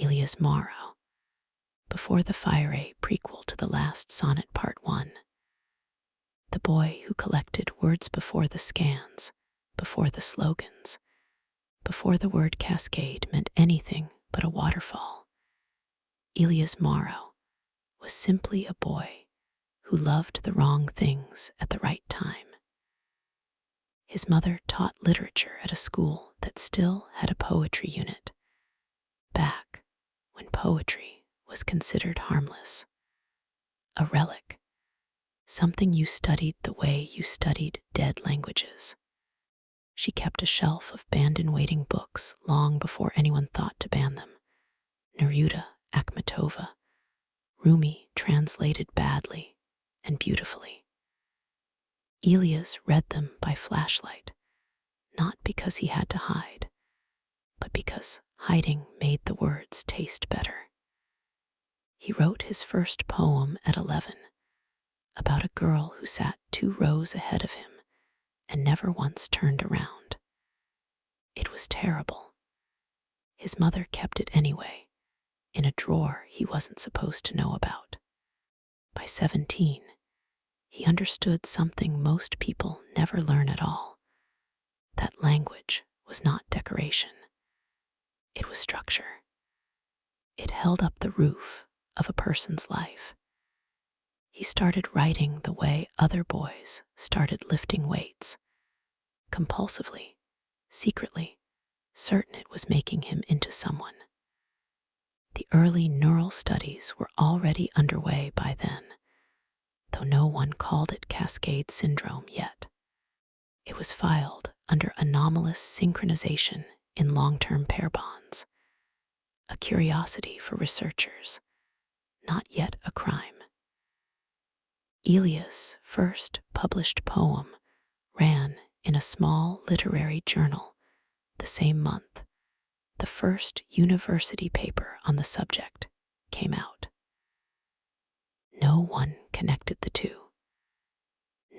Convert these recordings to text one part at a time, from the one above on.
Elias Moreau, Before the Fire, a prequel to the last sonnet part 1. The boy who collected words before the scans, before the slogans, before the word cascade meant anything but a waterfall. Elias Moreau was simply a boy who loved the wrong things at the right time. His mother taught literature at a school that still had a poetry unit, back when poetry was considered harmless. A relic, something you studied the way you studied dead languages. She kept a shelf of banned-in-waiting books long before anyone thought to ban them. Neruda, Akhmatova, Rumi translated badly and beautifully. Elias read them by flashlight, not because he had to hide, but because hiding made the words taste better. He wrote his first poem at 11, about a girl who sat 2 rows ahead of him and never once turned around. It was terrible. His mother kept it anyway, in a drawer he wasn't supposed to know about. By 17, he understood something most people never learn at all, that language was not decoration. It was structure. It held up the roof of a person's life. He started writing the way other boys started lifting weights, compulsively, secretly, certain it was making him into someone. The early neural studies were already underway by then, though no one called it cascade syndrome yet. It was filed under anomalous synchronization in long-term pair bonds, a curiosity for researchers, not yet a crime. Elias' first published poem ran in a small literary journal the same month the first university paper on the subject came out. No one connected the two.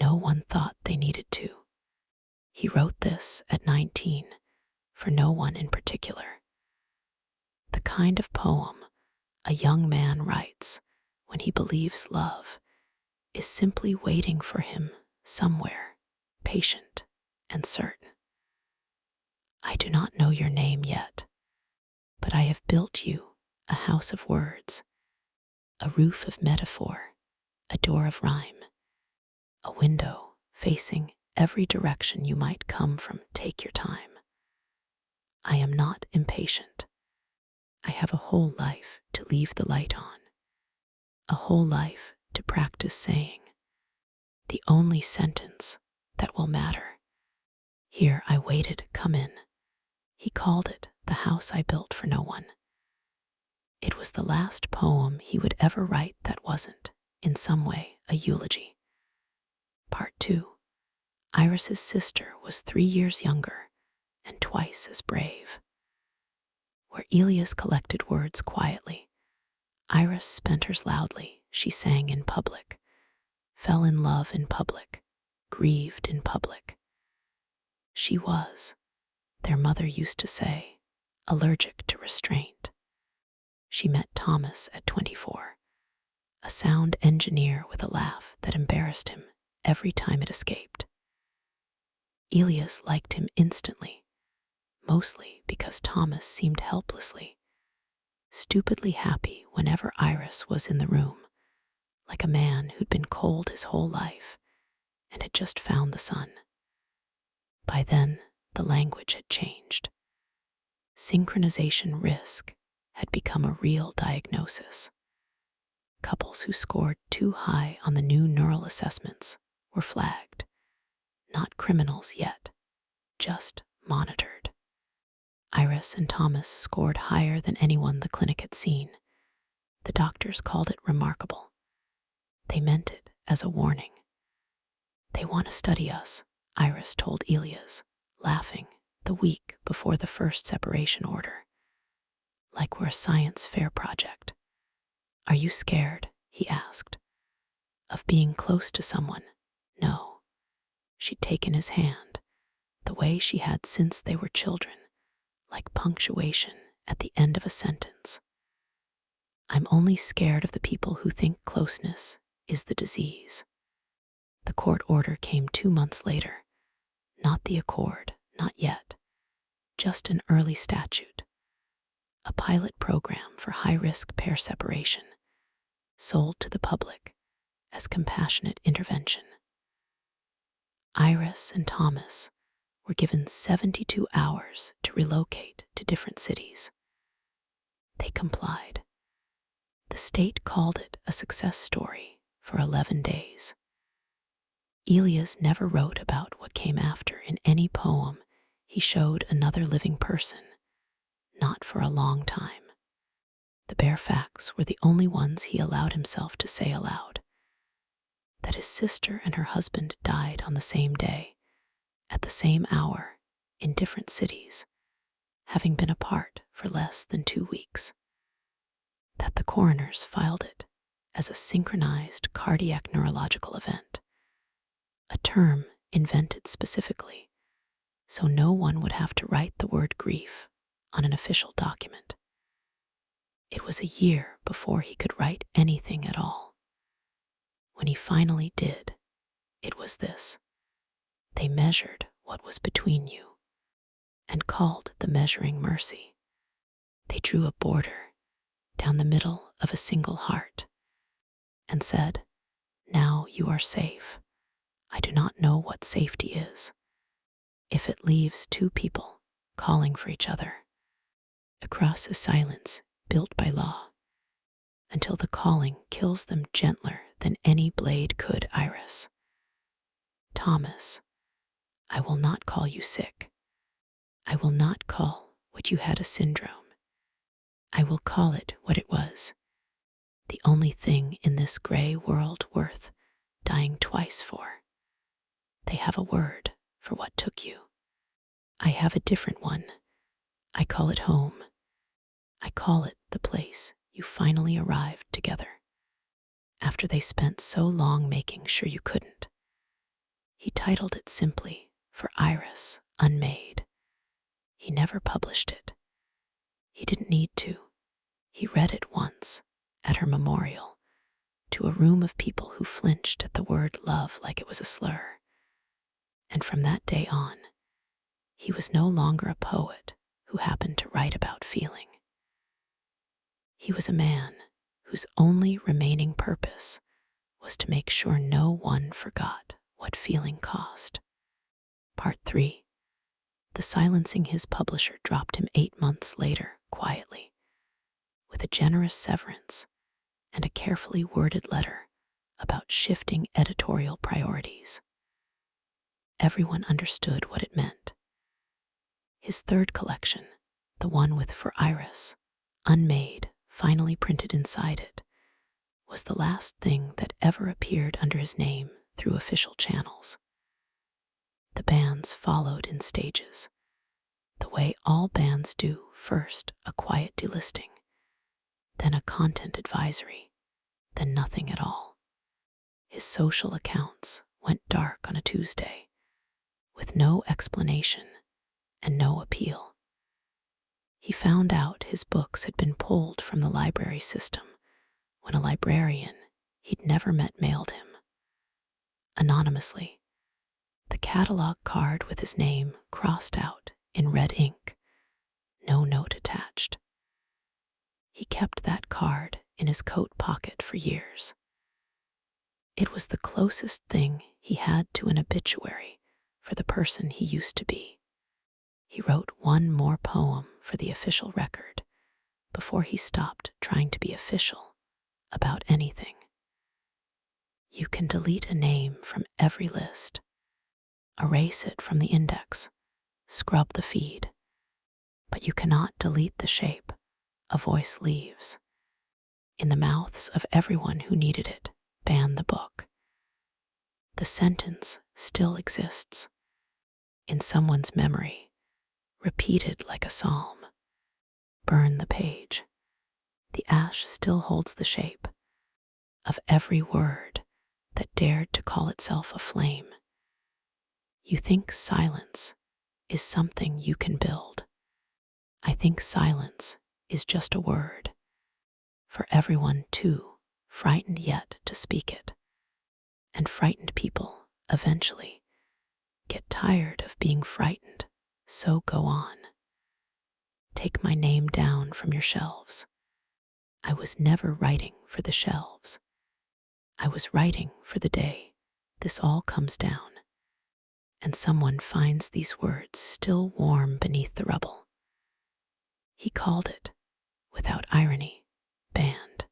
No one thought they needed to. He wrote this at 19 for no one in particular. The kind of poem a young man writes when he believes love is simply waiting for him somewhere, patient and certain. I do not know your name yet, but I have built you a house of words, a roof of metaphor, a door of rhyme, a window facing every direction you might come from. Take your time. I am not impatient. I have a whole life to leave the light on, a whole life to practice saying the only sentence that will matter. Here I waited, come in. He called it the house I built for no one. It was the last poem he would ever write that wasn't, in some way, a eulogy. Part 2. Iris's sister was 3 years younger and twice as brave. Where Elias collected words quietly, Iris spent hers loudly. She sang in public, fell in love in public, grieved in public. She was, their mother used to say, allergic to restraint. She met Thomas at 24, a sound engineer with a laugh that embarrassed him every time it escaped. Elias liked him instantly, mostly because Thomas seemed helplessly, stupidly happy whenever Iris was in the room, like a man who'd been cold his whole life and had just found the sun. By then, the language had changed. Synchronization risk had become a real diagnosis. Couples who scored too high on the new neural assessments were flagged, not criminals yet, just monitored. Iris and Thomas scored higher than anyone the clinic had seen. The doctors called it remarkable. They meant it as a warning. They want to study us, Iris told Elias, laughing, the week before the first separation order. Like we're a science fair project. Are you scared? He asked. Of being close to someone? No. She'd taken his hand, the way she had since they were children, like punctuation at the end of a sentence. I'm only scared of the people who think closeness is the disease. The court order came 2 months later. Not the accord, not yet. Just an early statute. A pilot program for high-risk pair separation, sold to the public as compassionate intervention. Iris and Thomas were given 72 hours to relocate to different cities. They complied. The state called it a success story for 11 days. Elias never wrote about what came after in any poem he showed another living person, not for a long time. The bare facts were the only ones he allowed himself to say aloud. That his sister and her husband died on the same day, at the same hour, in different cities, having been apart for less than 2 weeks. That the coroners filed it as a synchronized cardiac neurological event, a term invented specifically so no one would have to write the word grief on an official document. It was a year before he could write anything at all. When he finally did, it was this: they measured what was between you and called the measuring mercy. They drew a border down the middle of a single heart and said, "Now you are safe. I do not know what safety is if it leaves two people calling for each other across a silence built by law until the calling kills them gentler than any blade could." Iris. Thomas, I will not call you sick. I will not call what you had a syndrome. I will call it what it was. The only thing in this gray world worth dying twice for. They have a word for what took you. I have a different one. I call it home. I call it the place you finally arrived together, after they spent so long making sure you couldn't. He titled it simply For Iris, Unmade. He never published it. He didn't need to. He read it once, at her memorial, to a room of people who flinched at the word love like it was a slur. And from that day on, he was no longer a poet who happened to write about feeling. He was a man whose only remaining purpose was to make sure no one forgot what feeling cost. Part 3. The silencing his publisher dropped him 8 months later, quietly, with a generous severance and a carefully worded letter about shifting editorial priorities. Everyone understood what it meant. His third collection, the one with For Iris, Unmade, finally printed inside it, was the last thing that ever appeared under his name through official channels. The bans followed in stages, the way all bans do: first a quiet delisting, then a content advisory, then nothing at all. His social accounts went dark on a Tuesday, with no explanation and no appeal. He found out his books had been pulled from the library system when a librarian he'd never met mailed him, anonymously, the catalog card with his name crossed out in red ink, no note attached. He kept that card in his coat pocket for years. It was the closest thing he had to an obituary for the person he used to be. He wrote one more poem for the official record before he stopped trying to be official about anything. You can delete a name from every list, erase it from the index, scrub the feed, but you cannot delete the shape a voice leaves. In the mouths of everyone who needed it, ban the book. The sentence still exists, in someone's memory, repeated like a psalm. Burn the page. The ash still holds the shape of every word that dared to call itself a flame. You think silence is something you can build. I think silence is just a word. for everyone too frightened yet to speak it. And frightened people, eventually, get tired of being frightened, so go on. Take my name down from your shelves. I was never writing for the shelves. I was writing for the day this all comes down, and someone finds these words still warm beneath the rubble. He called it, without irony, banned.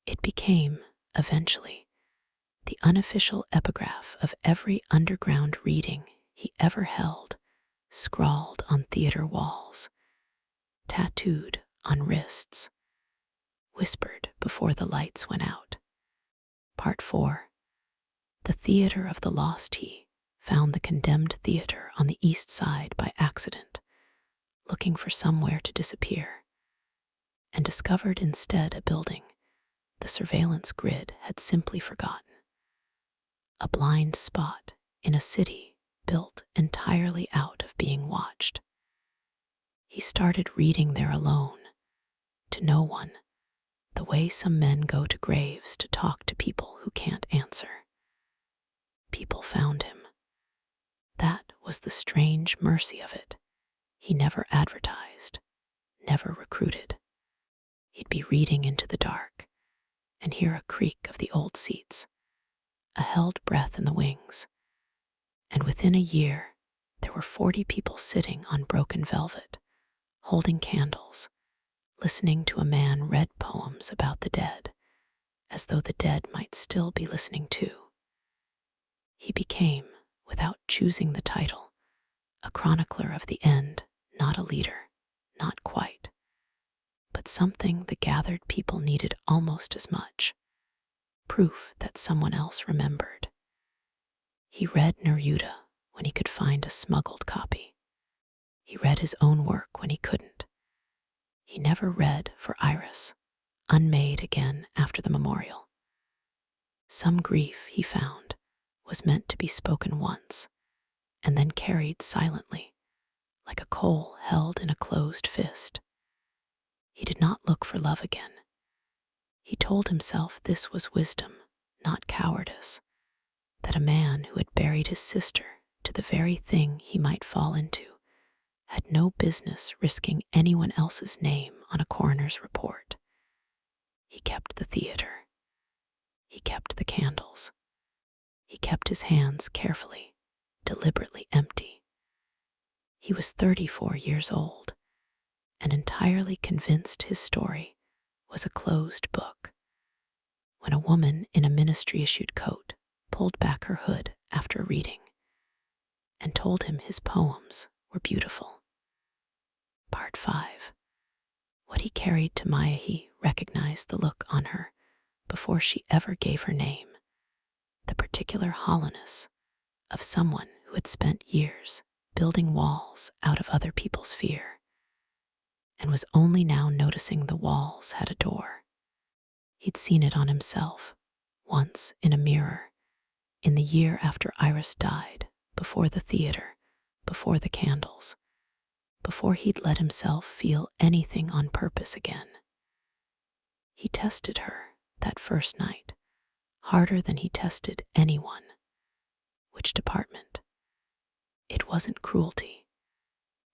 It became, eventually, the unofficial epigraph of every underground reading he ever held, scrawled on theater walls, tattooed on wrists, whispered before the lights went out. Part 4. The Theater of the Lost. He found the condemned theater on the east side by accident, looking for somewhere to disappear, and discovered instead a building the surveillance grid had simply forgotten. A blind spot in a city built entirely out of being watched. He started reading there alone, to no one, the way some men go to graves to talk to people who can't answer. People found him. That was the strange mercy of it. He never advertised, never recruited. He'd be reading into the dark and hear a creak of the old seats, a held breath in the wings, and within a year there were 40 people sitting on broken velvet, holding candles, listening to a man read poems about the dead, as though the dead might still be listening too. He became, without choosing the title, a chronicler of the end, not a leader, not quite, but something the gathered people needed almost as much, proof that someone else remembered. He read Neruda when he could find a smuggled copy. He read his own work when he couldn't. He never read for Iris, unmade again after the memorial. Some grief, he found, was meant to be spoken once, and then carried silently, like a coal held in a closed fist. He did not look for love again. He told himself this was wisdom, not cowardice, that a man who had buried his sister to the very thing he might fall into had no business risking anyone else's name on a coroner's report. He kept the theater. He kept the candles. He kept his hands carefully, deliberately empty. He was 34 years old and entirely convinced his story was a closed book. When a woman in a ministry-issued coat pulled back her hood after reading and told him his poems were beautiful. Part 5. What he carried to Maya, he recognized the look on her before she ever gave her name, the particular hollowness of someone who had spent years building walls out of other people's fear, and was only now noticing the walls had a door. He'd seen it on himself, once in a mirror, in the year after Iris died, before the theater, before the candles, before he'd let himself feel anything on purpose again. He tested her that first night, harder than he tested anyone. Which department? It wasn't cruelty.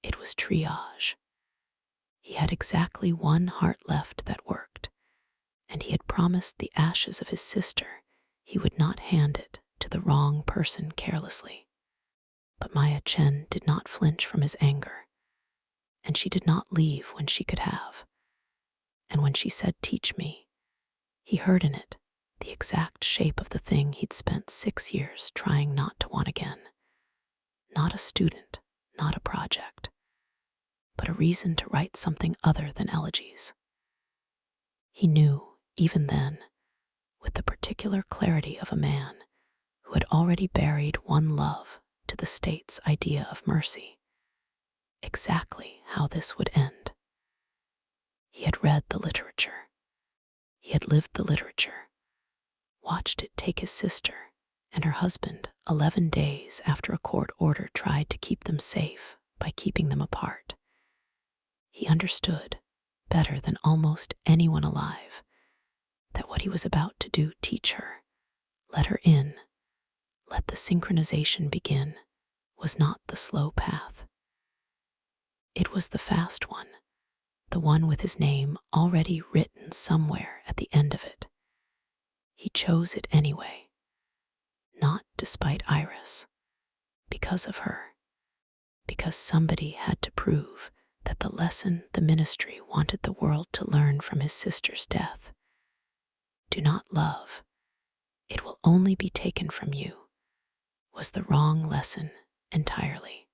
It was triage. He had exactly one heart left that worked, and he had promised the ashes of his sister he would not hand it to the wrong person carelessly. But Maya Chen did not flinch from his anger, and she did not leave when she could have. And when she said, "Teach me," he heard in it the exact shape of the thing he'd spent 6 years trying not to want again. Not a student, not a project, but a reason to write something other than elegies. He knew, even then, with the particular clarity of a man who had already buried one love to the state's idea of mercy, exactly how this would end. He had read the literature. He had lived the literature, watched it take his sister and her husband 11 days after a court order tried to keep them safe by keeping them apart. He understood, better than almost anyone alive that what he was about to do teach her, let her in, let the synchronization begin, was not the slow path. It was the fast one, the one with his name already written somewhere at the end of it. He chose it anyway, not despite Iris, because of her, because somebody had to prove that the lesson the ministry wanted the world to learn from his sister's death. Do not love, it will only be taken from you, was the wrong lesson entirely.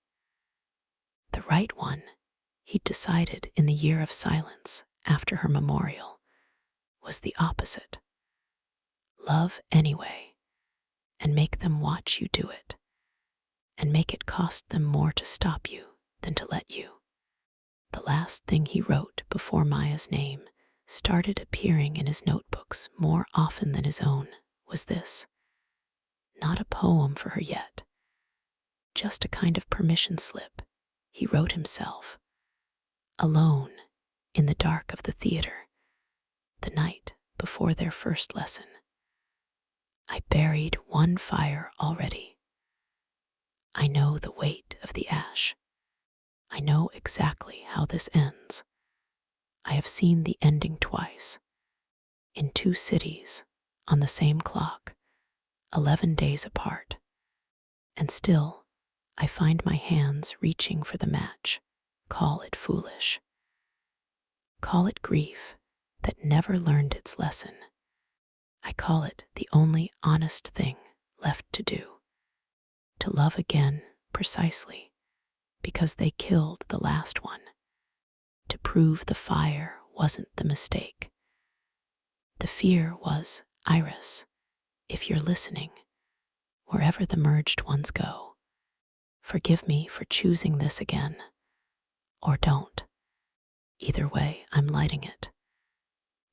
The right one, he'd decided in the year of silence after her memorial, was the opposite. Love anyway, and make them watch you do it, and make it cost them more to stop you than to let you. The last thing he wrote before Maya's name started appearing in his notebooks more often than his own was this. Not a poem for her yet, just a kind of permission slip he wrote himself, alone in the dark of the theater, the night before their first lesson. I buried one fire already. I know the weight of the ash. I know exactly how this ends. I have seen the ending twice, in 2 cities, on the same clock, 11 days apart, and still I find my hands reaching for the match. Call it foolish. Call it grief that never learned its lesson. I call it the only honest thing left to do. To love again precisely because they killed the last one. To prove the fire wasn't the mistake. The fear was, Iris, if you're listening, wherever the merged ones go, forgive me for choosing this again. Or don't. Either way, I'm lighting it.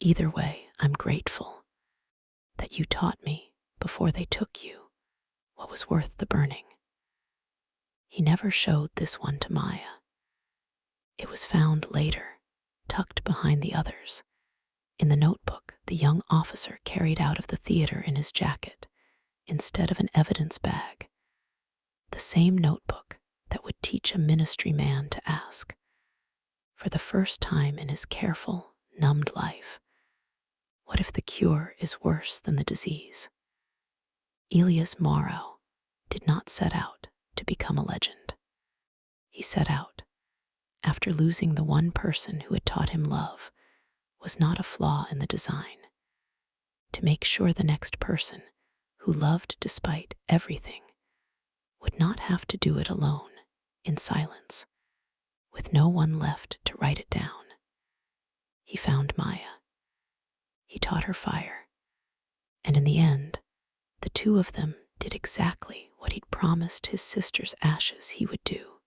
Either way, I'm grateful that you taught me before they took you what was worth the burning. He never showed this one to Maya. It was found later, tucked behind the others, in the notebook the young officer carried out of the theater in his jacket, instead of an evidence bag. The same notebook that would teach a ministry man to ask, for the first time in his careful, numbed life, what if the cure is worse than the disease? Elias Moreau did not set out to become a legend. He set out, after losing the one person who had taught him love was not a flaw in the design, to make sure the next person who loved despite everything would not have to do it alone, in silence, with no one left to write it down. He found Maya. He taught her fire. And in the end, the two of them did exactly what he'd promised his sister's ashes he would do.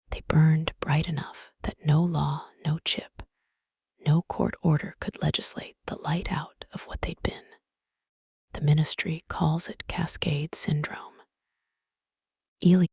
They burned bright enough that no law, no chip, no court order could legislate the light out of what they'd been. The ministry calls it Cascade Syndrome. Elias